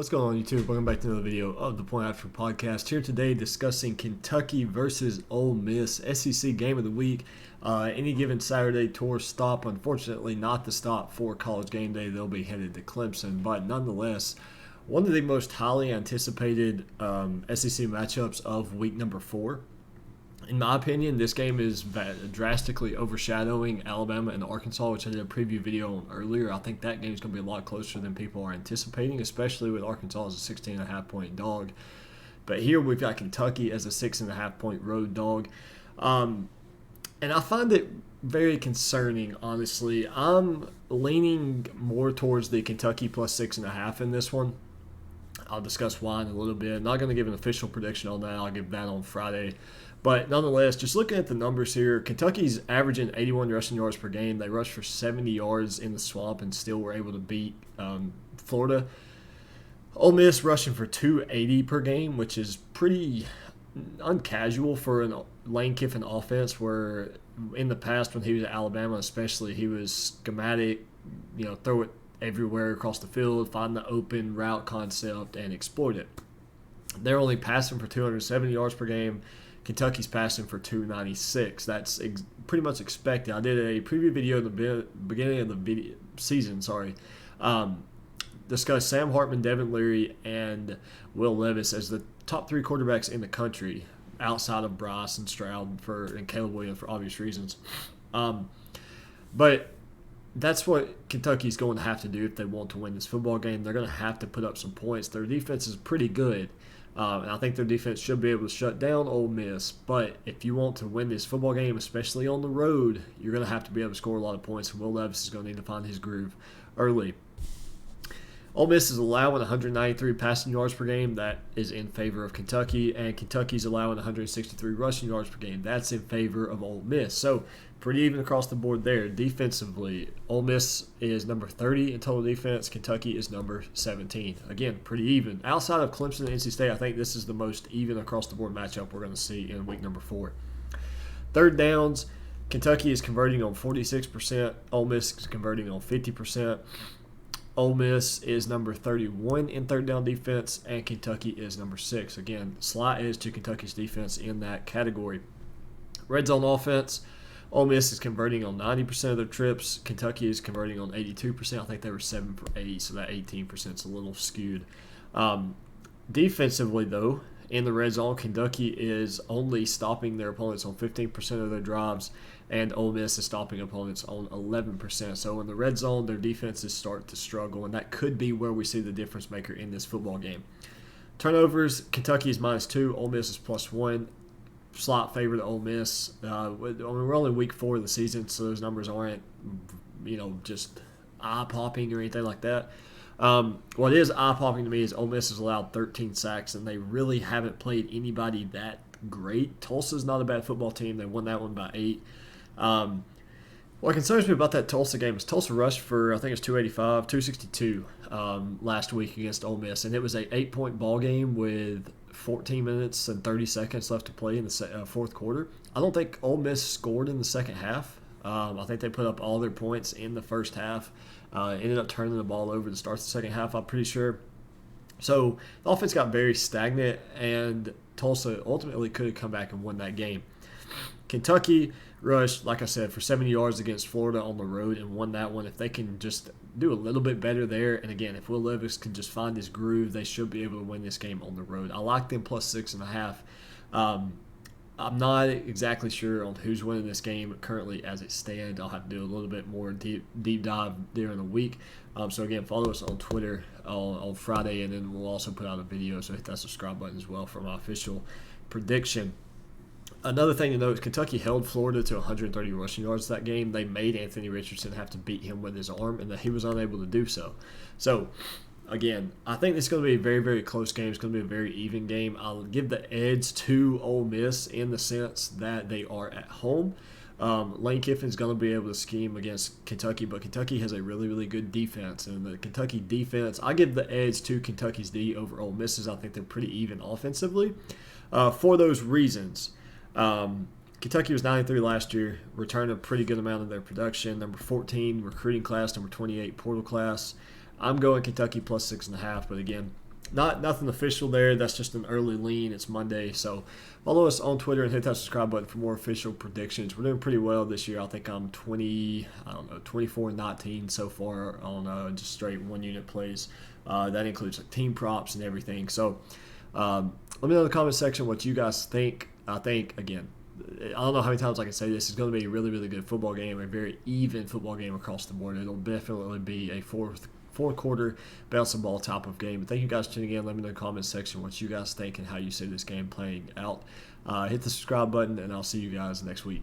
What's going on, YouTube? Welcome back to another video of the Point After Podcast. Here today discussing Kentucky versus Ole Miss, SEC Game of the Week. Any given Saturday tour stop, unfortunately not the stop for College Game Day. They'll be headed to Clemson, but nonetheless, one of the most highly anticipated SEC matchups of week number 4. In my opinion, this game is drastically overshadowing Alabama and Arkansas, which I did a preview video on earlier. I think that game is going to be a lot closer than people are anticipating, especially with Arkansas as a 16.5-point dog. But here we've got Kentucky as a 6.5-point road dog. And I find it very concerning, honestly. I'm leaning more towards the Kentucky plus 6.5 in this one. I'll discuss why in a little bit. Not going to give an official prediction on that. I'll give that on Friday. But nonetheless, just looking at the numbers here, Kentucky's averaging 81 rushing yards per game. They rushed for 70 yards in the swamp and still were able to beat Florida. Ole Miss rushing for 280 per game, which is pretty uncasual for a Lane Kiffin offense, where in the past when he was at Alabama especially, he was schematic, throw it everywhere across the field, find the open route concept, and exploit it. They're only passing for 270 yards per game. Kentucky's passing for 296. That's pretty much expected. I did a preview video at the beginning of the season. Discussed Sam Hartman, Devin Leary, and Will Levis as the top 3 quarterbacks in the country outside of Bryce and Stroud and Caleb Williams for obvious reasons. But that's what Kentucky's going to have to do if they want to win this football game. They're going to have to put up some points. Their defense is pretty good. And I think their defense should be able to shut down Ole Miss. But if you want to win this football game, especially on the road, you're going to have to be able to score a lot of points. And Will Levis is going to need to find his groove early. Ole Miss is allowing 193 passing yards per game. That is in favor of Kentucky. And Kentucky's allowing 163 rushing yards per game. That's in favor of Ole Miss. So pretty even across the board there. Defensively, Ole Miss is number 30 in total defense. Kentucky is number 17. Again, pretty even. Outside of Clemson and NC State, I think this is the most even across the board matchup we're going to see in week number 4. Third downs, Kentucky is converting on 46%. Ole Miss is converting on 50%. Ole Miss is number 31 in third down defense, and Kentucky is number 6. Again, slight edge to Kentucky's defense in that category. Red zone offense, Ole Miss is converting on 90% of their trips. Kentucky is converting on 82%. I think they were 7 for 80, so that 18% is a little skewed. Defensively, though, in the red zone, Kentucky is only stopping their opponents on 15% of their drives, and Ole Miss is stopping opponents on 11%. So in the red zone, their defenses start to struggle, and that could be where we see the difference maker in this football game. Turnovers, Kentucky is -2, Ole Miss is +1. Slight favor to Ole Miss. We're only week 4 of the season, so those numbers aren't, just eye-popping or anything like that. What is eye-popping to me is Ole Miss has allowed 13 sacks, and they really haven't played anybody that great. Tulsa's not a bad football team. They won that one by 8. What concerns me about that Tulsa game is Tulsa rushed for, I think it's 285, 262 last week against Ole Miss, and it was a 8-point ball game with 14 minutes and 30 seconds left to play in the fourth quarter. I don't think Ole Miss scored in the second half. I think they put up all their points in the first half. Ended up turning the ball over to start the second half, I'm pretty sure. So the offense got very stagnant, and Tulsa ultimately could have come back and won that game. Kentucky rushed, like I said, for 70 yards against Florida on the road and won that one. If they can just do a little bit better there, and again, if Will Levis can just find his groove, they should be able to win this game on the road. I like them plus 6.5. I'm not exactly sure on who's winning this game currently as it stands. I'll have to do a little bit more deep dive during the week. So again, follow us on Twitter on Friday, and then we'll also put out a video, so hit that subscribe button as well for my official prediction. Another thing to note is Kentucky held Florida to 130 rushing yards that game. They made Anthony Richardson have to beat him with his arm, and that he was unable to do so. So, again, I think it's going to be a very, very close game. It's going to be a very even game. I'll give the edge to Ole Miss in the sense that they are at home. Lane Kiffin's going to be able to scheme against Kentucky, but Kentucky has a really, really good defense. And the Kentucky defense, I give the edge to Kentucky's D over Ole Miss's. I think they're pretty even offensively. For those reasons, Kentucky was 93 last year, returned a pretty good amount of their production. Number 14 recruiting class, number 28 portal class. I'm going Kentucky plus 6.5, but again, nothing official there. That's just an early lean. It's Monday, so follow us on Twitter and hit that subscribe button for more official predictions. We're doing pretty well this year. I think I'm 24-19 so far on just straight one unit plays. That includes like team props and everything. So let me know in the comment section what you guys think. I think, again, I don't know how many times I can say this. It's going to be a really, really good football game, a very even football game across the board. It'll definitely be a fourth quarter bouncing ball type of game. But thank you guys for tuning in. Let me know in the comment section what you guys think and how you see this game playing out. Hit the subscribe button, and I'll see you guys next week.